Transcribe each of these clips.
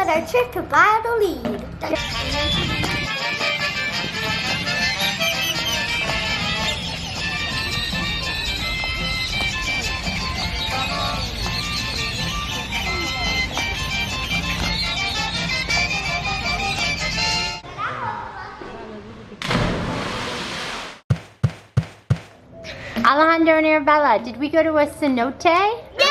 on our trip to Valladolid. Alejandro and Arabella, did we go to a cenote? Yes!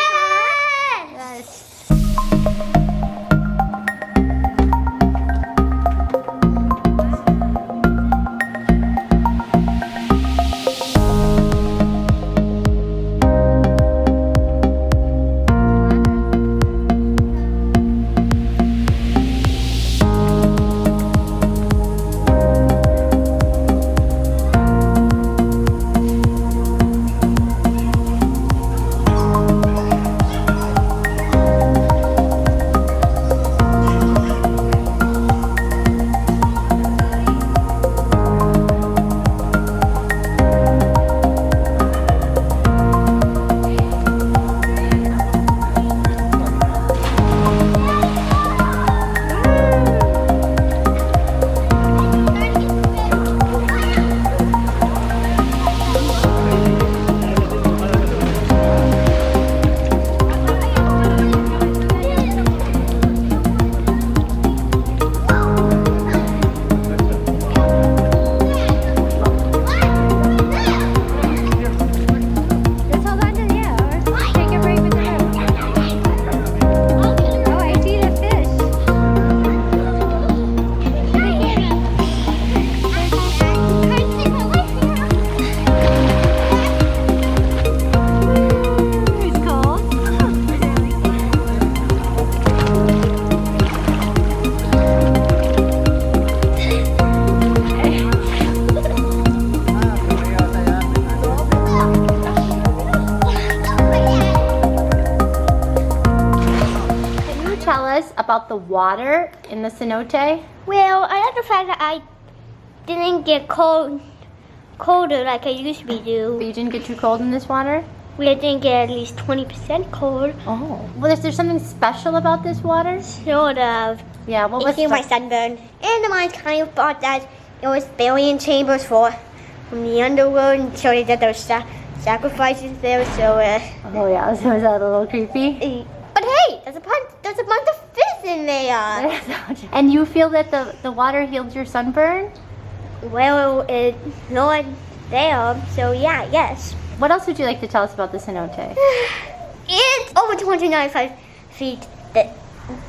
About the water in the cenote? Well, I like the fact that I didn't get colder like I usually do. But you didn't get too cold in this water? We didn't get at least 20% cold. Oh. Well, is there something special about this water? Sort of. Yeah, what was my sunburn. And I kind of thought that it was burial chambers from the underworld and showed that there were sacrifices there, so Oh yeah, so is that a little creepy? But hey, there's a bunch of fish in there. And you feel that the water healed your sunburn? Well, it's not there, so yeah, yes. What else would you like to tell us about the cenote? It's over 295 feet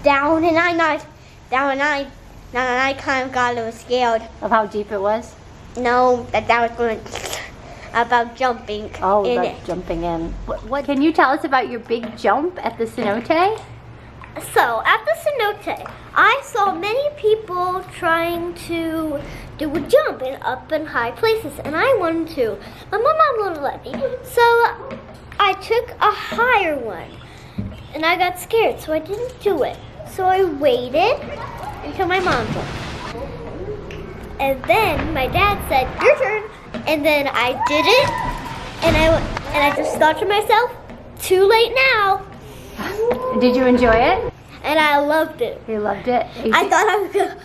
down, and I kind of got a little scared. Of how deep it was? No, that was going about jumping. Oh, about jumping in. What can you tell us about your big jump at the cenote? So, at the cenote, I saw many people trying to do a jump up in high places, and I wanted to, but my mom wouldn't let me. So, I took a higher one, and I got scared, so I didn't do it. So I waited until my mom jumped. And then my dad said, "Your turn." And then I did it, and I just thought to myself, "Too late now." Did you enjoy it? And I loved it. You loved it? I thought I was gonna.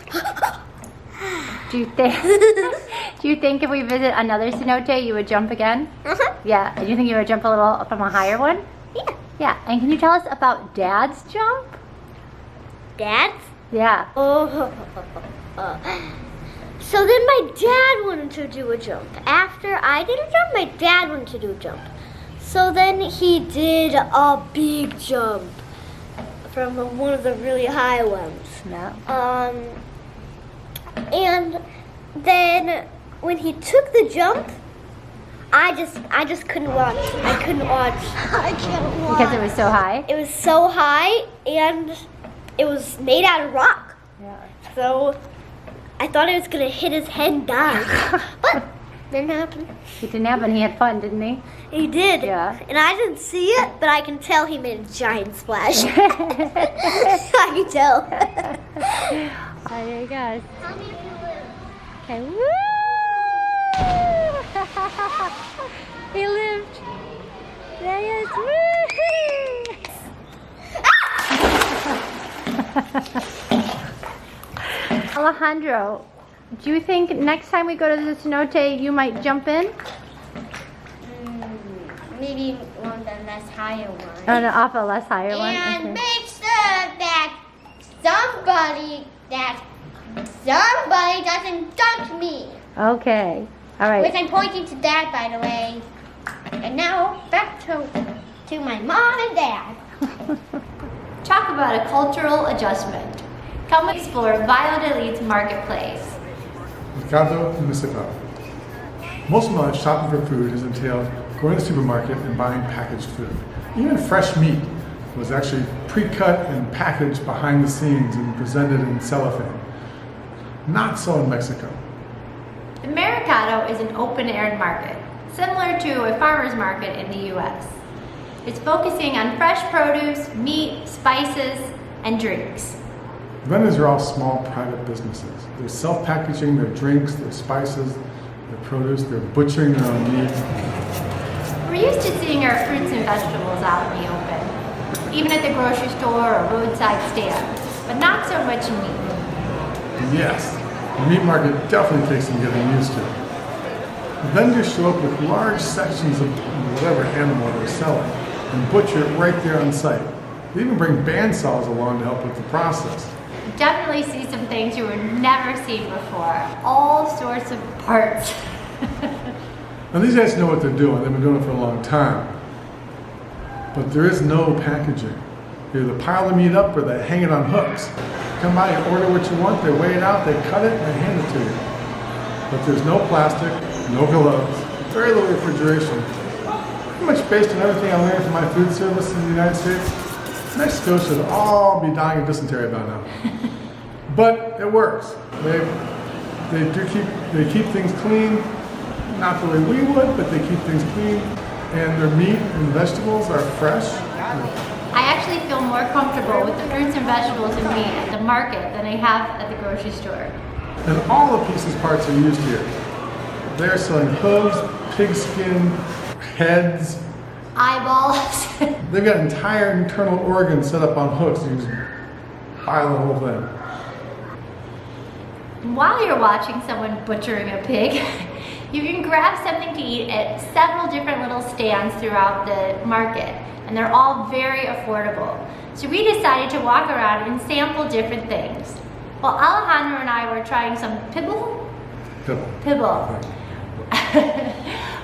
Do you think if we visit another cenote, you would jump again? Uh-huh. Yeah. Do you think you would jump a little from a higher one? Yeah. Yeah. And can you tell us about Dad's jump? Dad's? Yeah. Oh. So then my dad wanted to do a jump. After I did a jump, my dad wanted to do a jump. So then he did a big jump from one of the really high ones. No. And then when he took the jump, I just couldn't watch. I couldn't watch. I can't watch. Because it was so high? It was so high, and it was made out of rock. Yeah. So I thought it was gonna hit his head and die. But didn't happen. It didn't happen. He had fun, didn't he? He did. Yeah. And I didn't see it, but I can tell he made a giant splash. I can tell. Oh, there he goes. Okay. Woo! He lived. There he is. Woo! Alejandro, do you think next time we go to the cenote, you might jump in? Maybe one the less higher one. Oh, no, off a less higher one? And Okay. make sure that somebody doesn't dunk me. Okay. All Which right. I'm pointing to Dad, by the way. And now back to my mom and Dad. Talk about a cultural adjustment. Come explore Valladolid's marketplace. Mercado municipal. Most of my life shopping for food has entailed going to the supermarket and buying packaged food. Even fresh meat was actually pre-cut and packaged behind the scenes and presented in cellophane. Not so in Mexico. The mercado is an open-air market, similar to a farmer's market in the U.S. It's focusing on fresh produce, meat, spices, and drinks. The vendors are all small private businesses. They're self-packaging their drinks, their spices, their produce, they're butchering their own meat. We're used to seeing our fruits and vegetables out in the open, even at the grocery store or roadside stand, but not so much meat. Yes, the meat market definitely takes some getting used to. The vendors show up with large sections of whatever animal they're selling and butcher it right there on site. They even bring bandsaws along to help with the process. You definitely see some things you would never seen before. All sorts of parts. Now these guys know what they're doing. They've been doing it for a long time. But there is no packaging. They either pile the meat up or they hang it on hooks. Come by, you order what you want, they weigh it out, they cut it, and they hand it to you. But there's no plastic, no gloves, very little refrigeration. Pretty much based on everything I learned from my food service in the United States, Mexico should all be dying of dysentery by now. But it works. They keep things clean, not the way we would, but they keep things clean, and their meat and vegetables are fresh. I actually feel more comfortable with the fruits and vegetables and meat at the market than I have at the grocery store. And all the pieces parts are used here. They're selling hooves, pig skin, heads. Eyeballs. They've got entire internal organs set up on hooks. You just buy the whole thing. While you're watching someone butchering a pig, you can grab something to eat at several different little stands throughout the market, and they're all very affordable. So we decided to walk around and sample different things. Well, Alejandro and I were trying some pibble.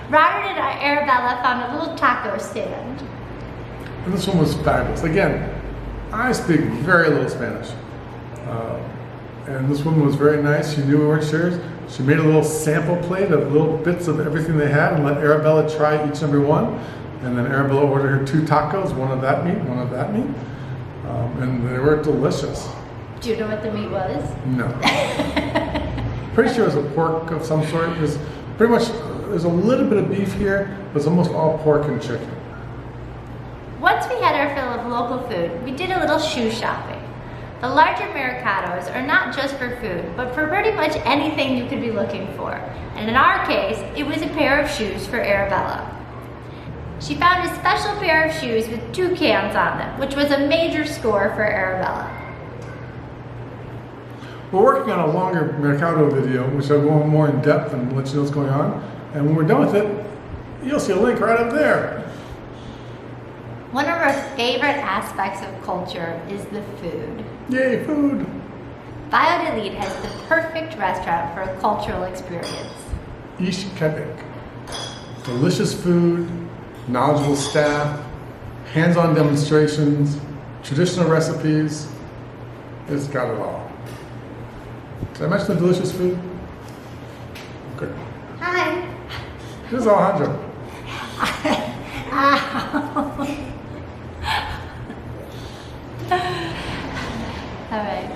Robert and Arabella found a little taco stand. And this one was fabulous. Again, I speak very little Spanish. And this one was very nice. She knew we weren't sure. She made a little sample plate of little bits of everything they had and let Arabella try each and every one. And then Arabella ordered her 2 tacos, one of that meat, one of that meat. And they were delicious. Do you know what the meat was? No. Pretty sure it was a pork of some sort. It was pretty much, there's a little bit of beef here, but it's almost all pork and chicken. Once we had our fill of local food, we did a little shoe shopping. The larger mercados are not just for food, but for pretty much anything you could be looking for. And in our case, it was a pair of shoes for Arabella. She found a special pair of shoes with 2 cans on them, which was a major score for Arabella. We're working on a longer mercado video, which I'll go more in depth and let you know what's going on. And when we're done with it, you'll see a link right up there. One of our favorite aspects of culture is the food. Yay, food! Valladolid has the perfect restaurant for a cultural experience. Ishkadek. Delicious food, knowledgeable staff, hands-on demonstrations, traditional recipes. It's got it all. Did I mention the delicious food? Good. Hi. This is Alejandro. All right.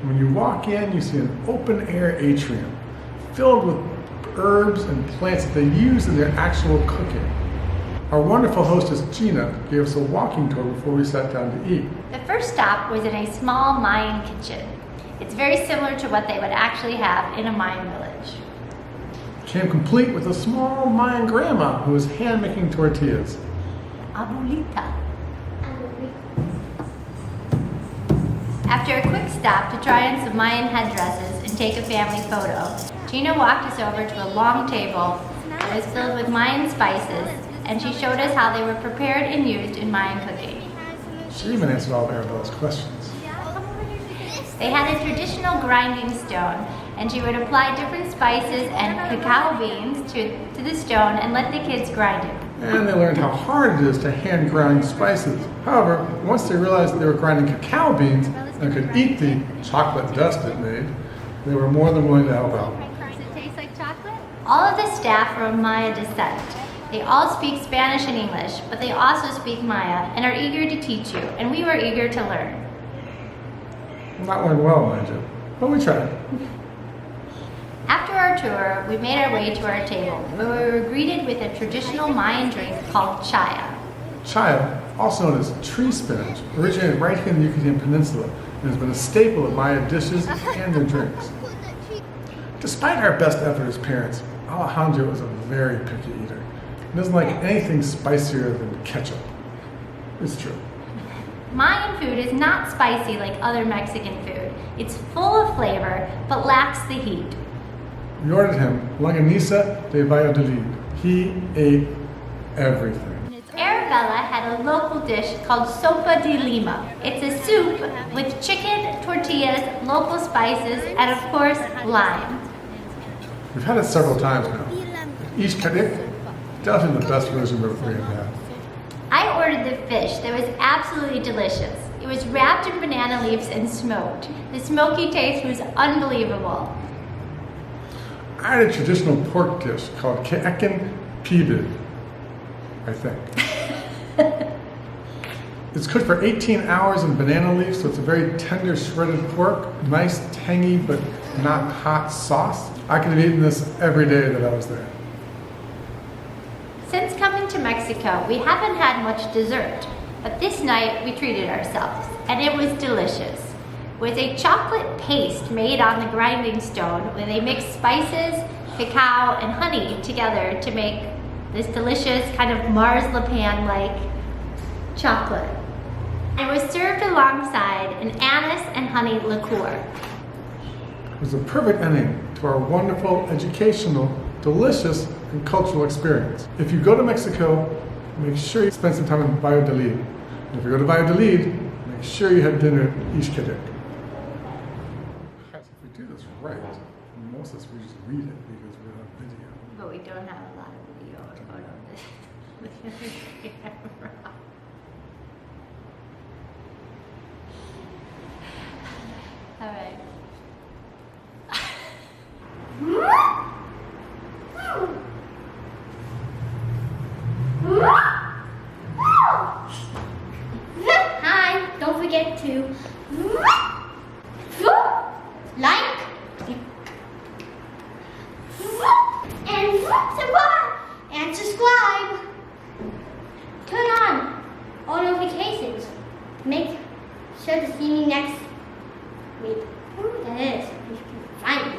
When you walk in, you see an open-air atrium filled with herbs and plants that they use in their actual cooking. Our wonderful hostess, Gina, gave us a walking tour before we sat down to eat. The first stop was in a small Mayan kitchen. It's very similar to what they would actually have in a Mayan village. It came complete with a small Mayan grandma who was hand-making tortillas. Abuelita. After a quick stop to try on some Mayan headdresses and take a family photo, Gina walked us over to a long table that was filled with Mayan spices, and she showed us how they were prepared and used in Mayan cooking. She even answered all of Arabella's questions. They had a traditional grinding stone, and she would apply different spices and cacao beans to the stone and let the kids grind it. And they learned how hard it is to hand grind spices. However, once they realized that they were grinding cacao beans and could eat the chocolate dust it made, they were more than willing to help out. Does it taste like chocolate? All of the staff are of Maya descent. They all speak Spanish and English, but they also speak Maya and are eager to teach you, and we were eager to learn. Not learned well, mind you, but we tried. After our tour, we made our way to our table, where we were greeted with a traditional Mayan drink called chaya. Chaya, also known as tree spinach, originated right here in the Yucatan Peninsula and has been a staple of Maya dishes and their drinks. Despite our best effort as parents, Alejandro is a very picky eater. He doesn't like anything spicier than ketchup. It's true. Mayan food is not spicy like other Mexican food. It's full of flavor, but lacks the heat. We ordered him longaniza de Valladolid. He ate everything. Arabella had a local dish called sopa de lima. It's a soup with chicken, tortillas, local spices, and of course, lime. We've had it several times now. Ish kadik, definitely the best version we have had. I ordered the fish that was absolutely delicious. It was wrapped in banana leaves and smoked. The smoky taste was unbelievable. I had a traditional pork dish called ke'ekin pibid, I think. It's cooked for 18 hours in banana leaves, so it's a very tender shredded pork, nice tangy but not hot sauce. I could have eaten this every day that I was there. Since coming to Mexico, we haven't had much dessert, but this night we treated ourselves, and it was delicious. It was a chocolate paste made on the grinding stone where they mixed spices, cacao, and honey together to make this delicious kind of marzipan-like chocolate. It was served alongside an anise and honey liqueur. It was a perfect ending to our wonderful, educational, delicious, and cultural experience. If you go to Mexico, make sure you spend some time in Valladolid. And if you go to Valladolid, make sure you have dinner at Ish Kadik. If we do this right, most of us we just read it because we're on video. But we don't have a lot of video or photo of this camera. All right. Hi, don't forget to like and subscribe. Turn on all notifications. Make sure to see me next week. That is, if you can find me.